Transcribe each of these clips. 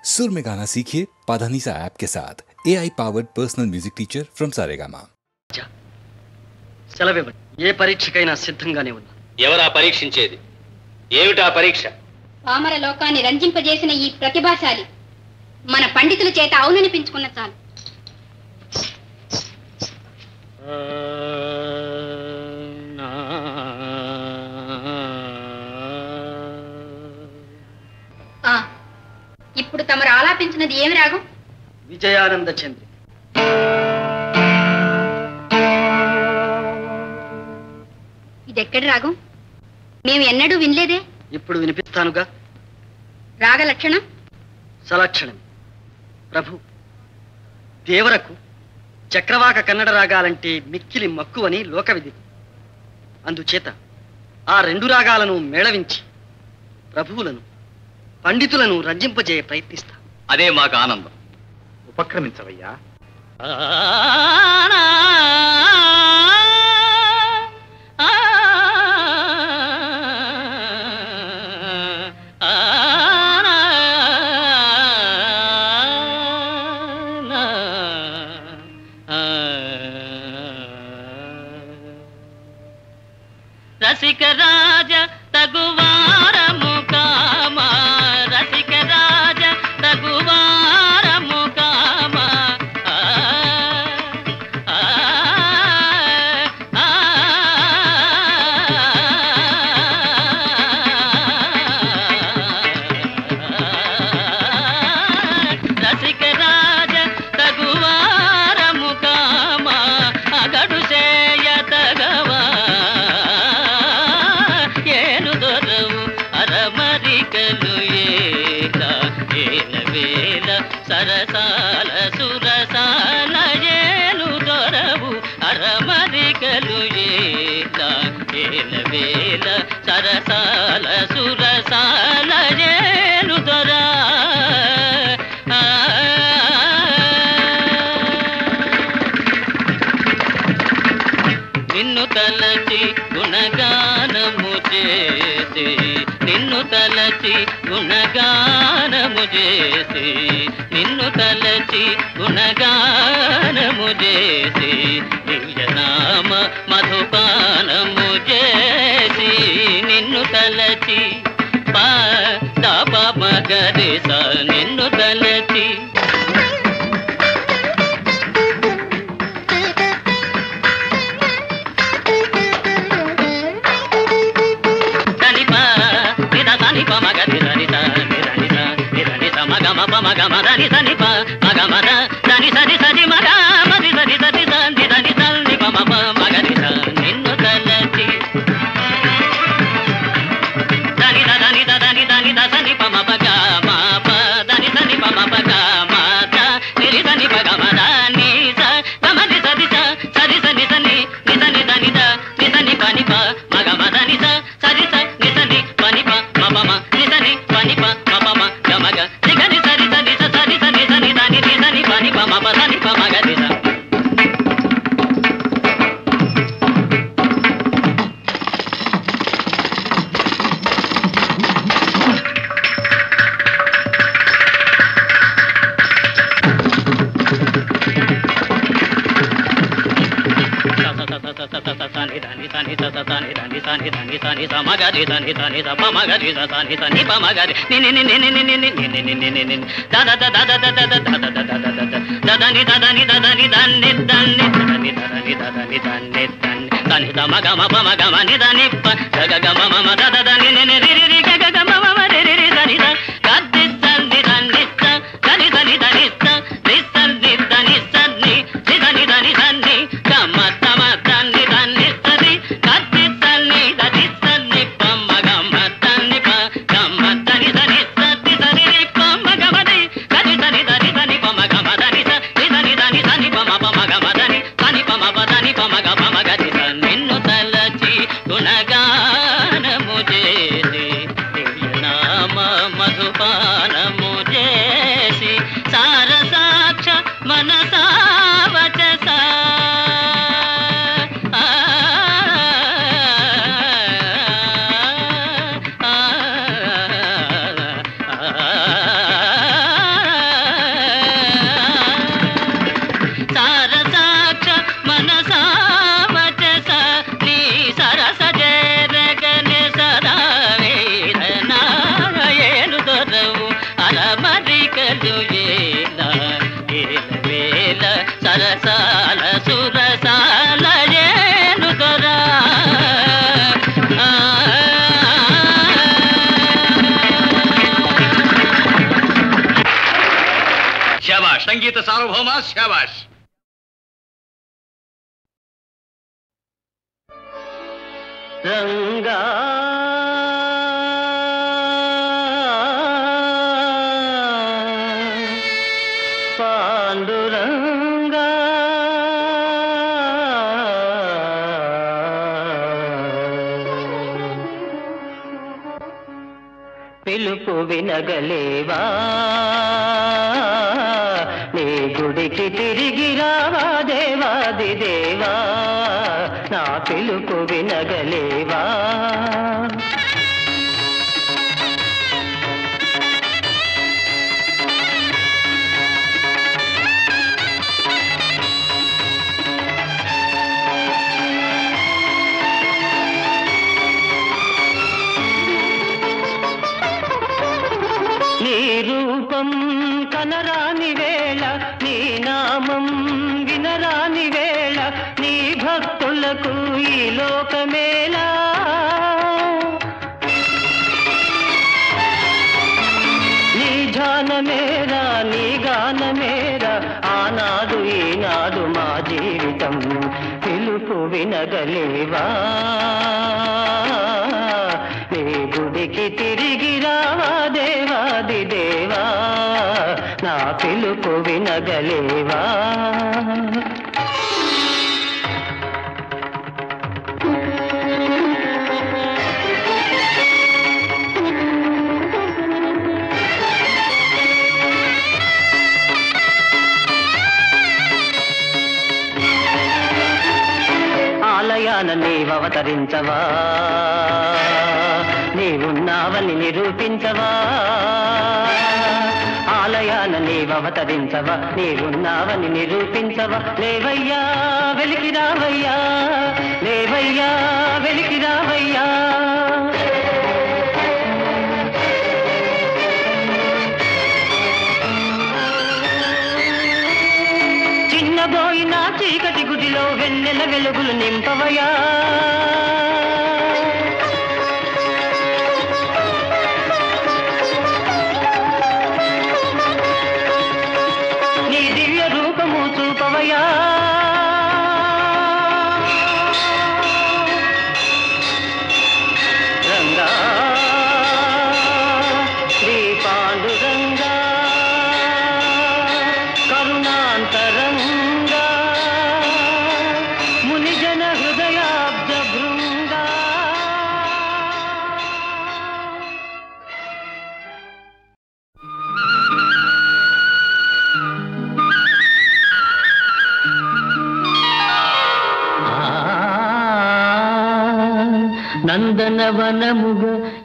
सुर में गाना सीखिए पाधानीसा ऐप के साथ AI powered personal music teacher from Saregama. సెలవివ్వండి. ఏ పరీక్షకైనా సిద్ధంగానే ఉన్నా. ఎవరా పరీక్షించేది? ఏమిటా పరీక్ష? పామర లోకాన్ని రంజింపజేసిన ఈ ప్రతిభాశాలి మన పండితుల చేత అవుననిపించుకున్న చాలు. ఇప్పుడు తమరు ఆలాపించినది ఏమి రాగం? విజయానంద చంద్రి. ఇదెక్కడి రాగం? మేము ఎన్నడూ వినలేదే. ఇప్పుడు వినిపిస్తానుగా. రాగ లక్షణం సలక్షణం. ప్రభు, దేవరకు చక్రవాక కన్నడ రాగాలంటే మిక్కిలి మక్కువని లోకవిధి. అందుచేత ఆ రెండు రాగాలను మేళవించి ప్రభువులను పండితులను రంజింపజేయ ప్రయత్నిస్తా. అదే మాకు ఆనందం. ఉపక్రమించవయ్యా. రసిక రాజ తగువారము కామ, రసిక రాజ తగువారము కామ. రసిక రాజ తగువారము కామ, అగడు చేయ తగవా సరసాల సురసాల ఏలు దొరవు అరమరికలు ఏల వేల సరసాల సురసాల ఏలు దొర. నిన్ను తలచి గుణగానము చేసి, నిన్ను తలచి గుణగానము చేసి, నిన్ను తలచి గుణగానము చేసి, దివ్యనామ మధుపానము చేసి, నిన్ను తలచి పాప మగరిస, నిన్ను తలచి మగమదని సని ప మగమద దని సని సని మగ మది సని సని సని దని సని ప మగ మగని స. నిన్ను తలచి దని దని దని దని సని ప మగ మా ప దని సని ప మగ మా ద నిరి సని ప గమ ద ని స గమని సని స సరి సని సని ని సని దని ద ని సని ప ని ప మగ మదని స సరి స ని సని ప ని ప మ ప మ ని సని ప ని ప మ ప మ గ మగ ని గని సరి సని స సరి సని సని దని ని సని ప ని ప మ ప సని ప మగ ని స. నిన్ను తలచి గుణగానము చేసి దివ్యనామ మధుపా చేర్చు ఏల వేల సరసాల సురసాల ఏను దొరా శాబాష్ సంగీత సార్వభౌమ శాబాష్. రంగా పాండురంగా పిలుపు వినగలేవా నీ గుడికి తిరిగి రావా దేవాది దేవా నా పిలుపు వినగలేవా నీ రూపం కనరాని వేళ నీ నామం వినరాని వేళ నీ భక్తులకు ఈ లోకమేలా నీ ధ్యానమేరా నీ గానమేరా ఆనాడు ఈనాడు మా జీవితం పిలుపు వినగలేవా నీ గుడికి తిరిగి రావా దేవాది దేవా నా పిలుపు వినగలేవా ఆలయాన నీవవతరించవా నీవున్నావని నిరూపించవా ఆలయాన నీవవతరించవా నీవున్నావని నిరూపించవా లేవయ్యా వెలికి రావయ్యా లేవయ్యా వెలికి రావయ్యా చిన్నబోయిన చీకటి గుడిలో వెన్నెల వెలుగులు నింపవయా నీ దివ్య రూపము చూపవయా రంగా శ్రీ పాండురంగా కరుణాంతరంగా మునిజన హృదయాబ్జ భృంగా నందనవనముగ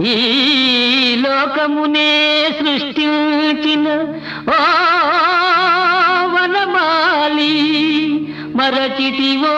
ఈ లోకమునే సృష్టించిన ఓ వనమాలి మరచితివో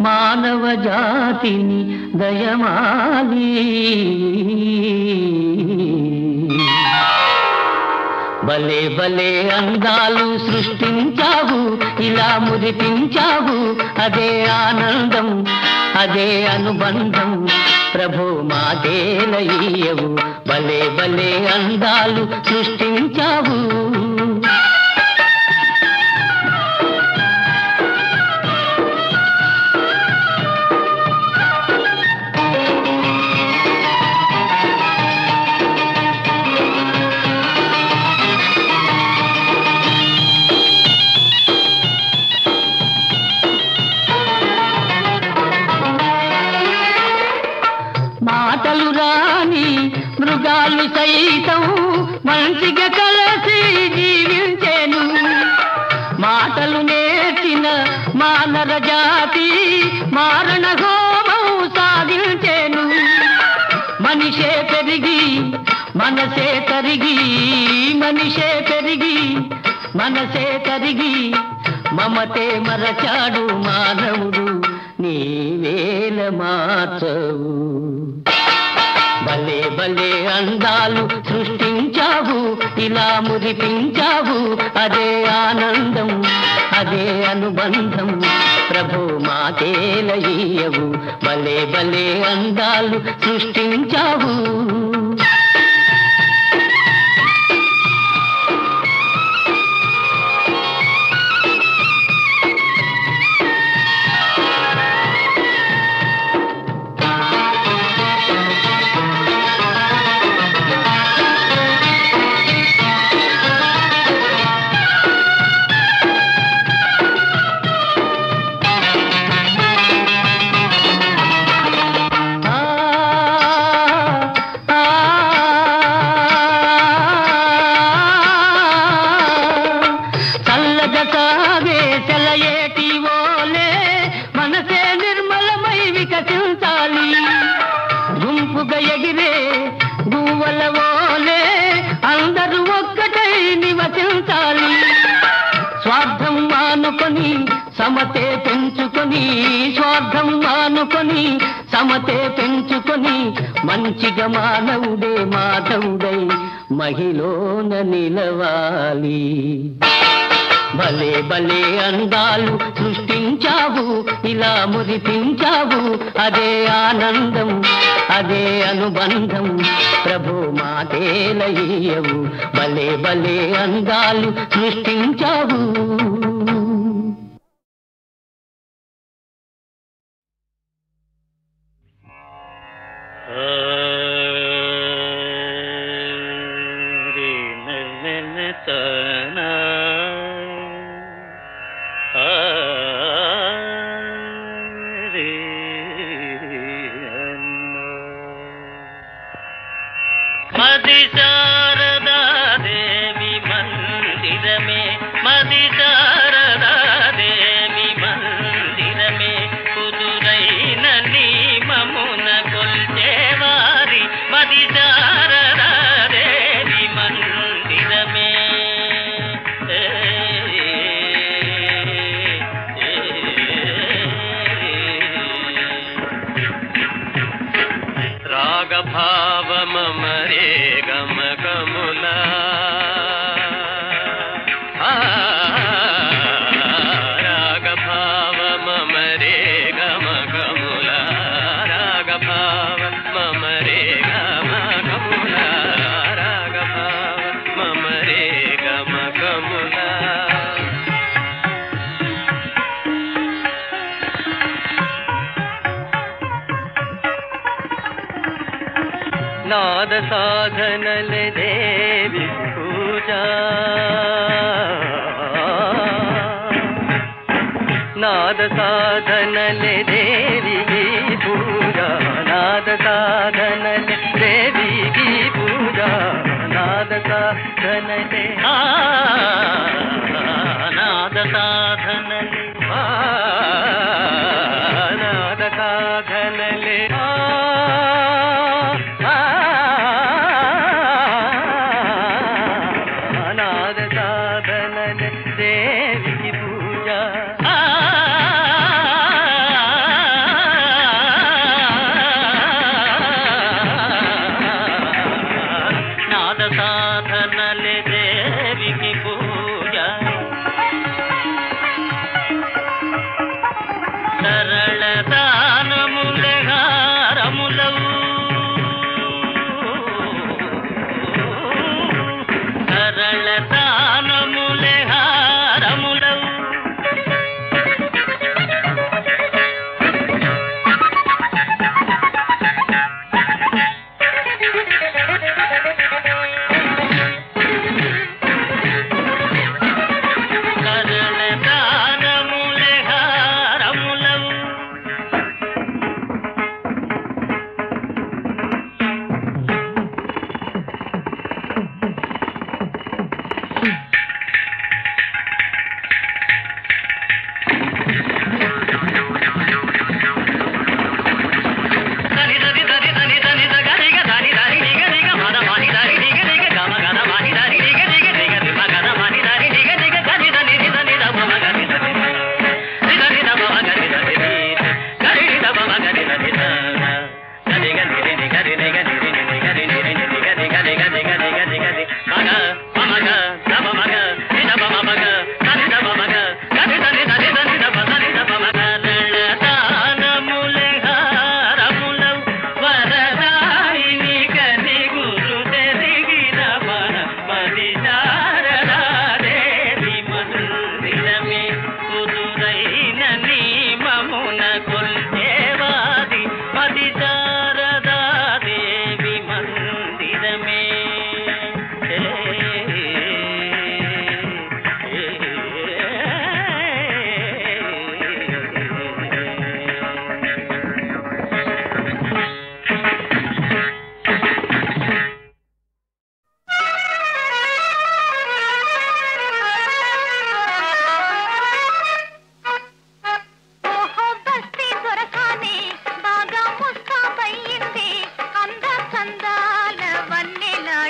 మానవ జాతిని దయమాలి భలే భలే అందాలు సృష్టించావు ఇలా మురిపించావు అదే ఆనందం అదే అనుబంధం ప్రభు మాదేలయ్యవు భలే భలే అందాలు సృష్టించావు మాటలు రాని మృగాలు సైతం మంచిగా కలిసి జీవించేను మాటలు నేర్చిన మానవ జాతి మారణ హోమం సాగించేను మనిషే పెరిగి మనసే తరిగి మనిషే పెరిగి మనసే తరిగి మమతే మరచాడు మానవుడు నీవేల మార్చవు భలే భలే అందాలు సృష్టించావు, ఇలా మురిపించావు, అదే ఆనందం, అదే అనుబంధం, ప్రభు మాకేలయ్యవు. భలే భలే అందాలు సృష్టించావు. సమతే పెంచుకొని, స్వార్థం మానుకొని సమతే పెంచుకొని, మంచిగా మానవుడే మాధవుడై మహిళన నిలవాలి. భలే భలే అందాలు సృష్టించావు, ఇలా మురిపించావు, అదే ఆనందం, అదే అనుబంధం, ప్రభు మాకేలయ్యవు. భలే భలే అందాలు సృష్టించావు. మది శారదా దేవి మందిరమే, మది శారదా దేవి మందిరమే, కుదురైన నియమమున కొల్చేవారి మది శారదా దేవి మందిరమే. రాగభావమరే గమకములా, రాగభావమరే గమకములా, రాగభావమరే గమకములా, రాగభావమరే గమకములా. నాద సాధనల దేవి పూజా, నాద సాధనల దేవి పూజా, నాద సాధనల దేవి పూజా, నాద సాధనలే నాద సాధనలే నాద సాధనలే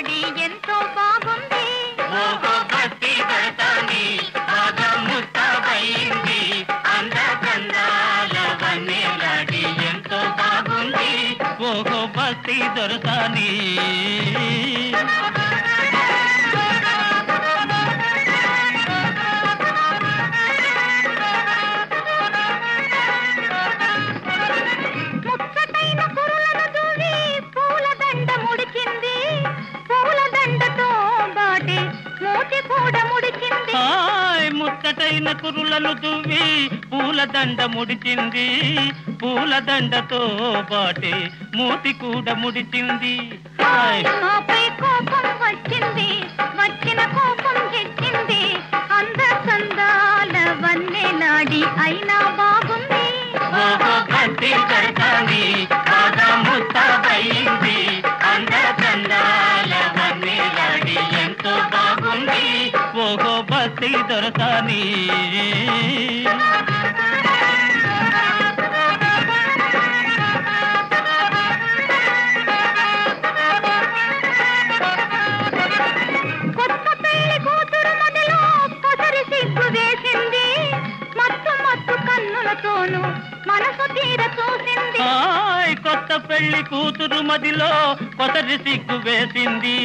వన్నెలాడి ఎంతో బాగుంది ఓహో భక్తి దర్శని బాగా ముస్తాబైంది అందకందాల వన్నెలాడి ఎంతో బాగుంది ఓహో భక్తి దర్శని ముచ్చటైన కురులను దువ్వి పూలదండ ముడిచింది పూలదండతో బాటే మూతి కూడా ముడిచింది నాపై కోపం వచ్చింది వచ్చిన కోపం తెచ్చింది అందకందాల వన్నెలాడి అయినా బాగుంది ఓహో భక్తి దర్శని బాగా ముస్తాబైంది అందకందాల వన్నెలాడి ఎంతో బాగుంది ఓహో భక్తి దర్శని మనసు తీర చూసింది కొత్త పెళ్లి కూతురు మదిలో కొసరి సిగ్గు వేసింది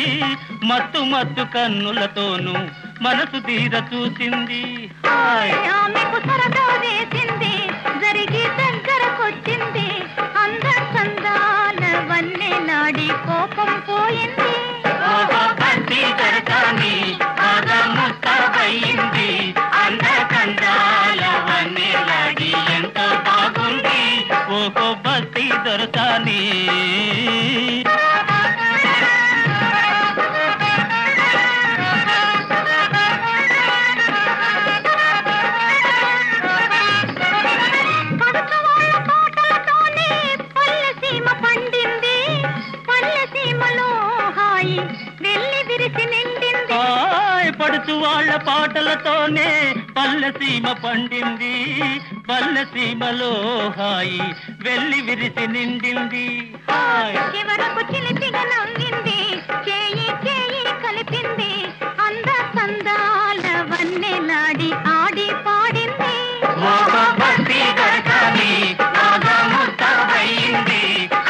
మత్తు మత్తు కన్నులతోనూ మనసు తీర చూసింది ఆమెకు సరదా వేసింది జరిగి దగ్గరకొచ్చింది అందకందాల వన్నెలాడి కోపం పోయింది భక్తి దర్శని బాగా ముస్తాబైంది అందకందాల వన్నెలాడి ఎంతో బాగుంది ఓహో భక్తి దర్శని పడుచు వాళ్ళ పాటలతోనే పల్లెసీమ పండింది పల్లెసీమలో హాయి వెళ్ళి విరిసి నిండింది చివరకు చిలిపిగా నవ్వింది చేయి చేయి కలిపింది అందకందాల వన్నెలాడి ఆడి పాడింది భక్తి దర్శని బాగా ముస్తాబైంది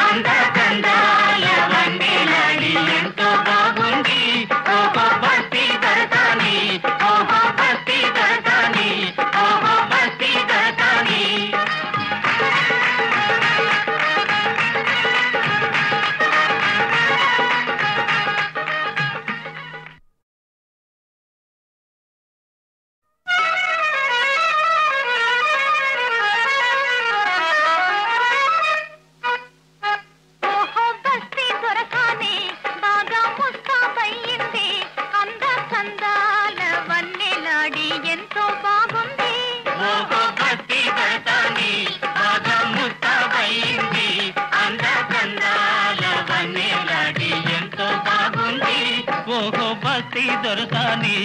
అందకందాల వన్నెలాడి ఎంతో బాగుంది ఓహో భక్తి దర్శని ఓహో భక్తి దర్శని ఓహో భక్తి దర్శని భక్తి దొరసాని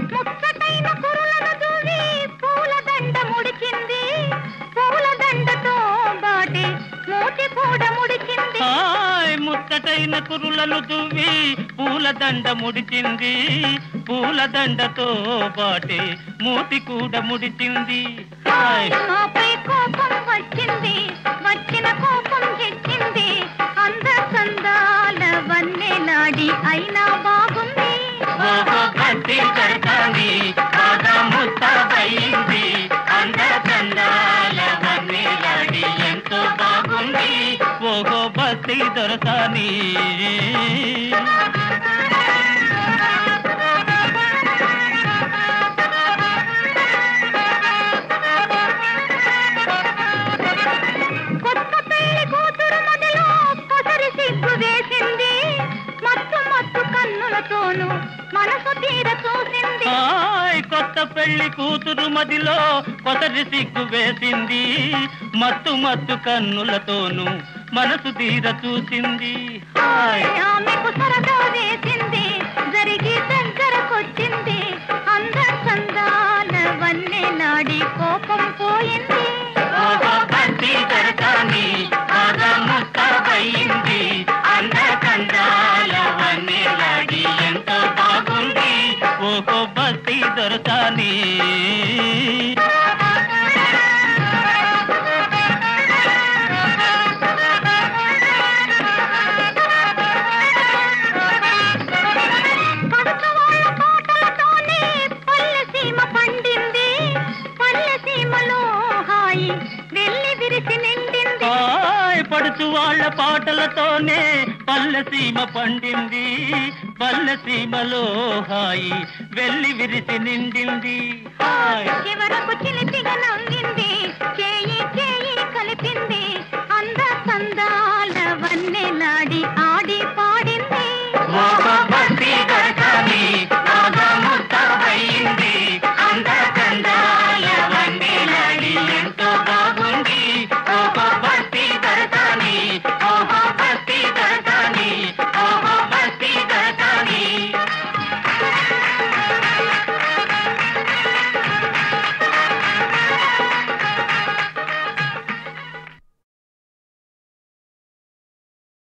ముచ్చటైన కురులను దూవి పూలదండ ముడిచింది పూలదండతో బాటే మూతి కూడా ముడిచింది ముచ్చటైన కురులను దువ్వి పూలదండ ముడిచింది పూలదండతో బాటే మూతి కూడా ముడిచింది నాపై కోపం వచ్చింది వచ్చిన కోపం తెచ్చింది అందకందాల వన్నెలాడి అయినా బాగుంది ఓహో భక్తి దర్శని బాగా ముస్తాబైంది అందకందాల వన్నెలాడి ఎంతో బాగుంది ఓహో భక్తి దర్శని మనసు తీర చూసింది కొత్త పెళ్లి కూతురు మదిలో కొసరి సిగ్గు వేసింది మత్తు మత్తు కన్నులతోనూ మనసు తీర చూసింది ఆమెకు సరదా వేసింది జరిగి దగ్గరకొచ్చింది అందకందా పడుచు వాళ్ళ పాటలతోనే పల్లెసీమ పండింది, పల్లెసీమలో హాయి వెళ్ళి విరిసి నిండింది. హాయ్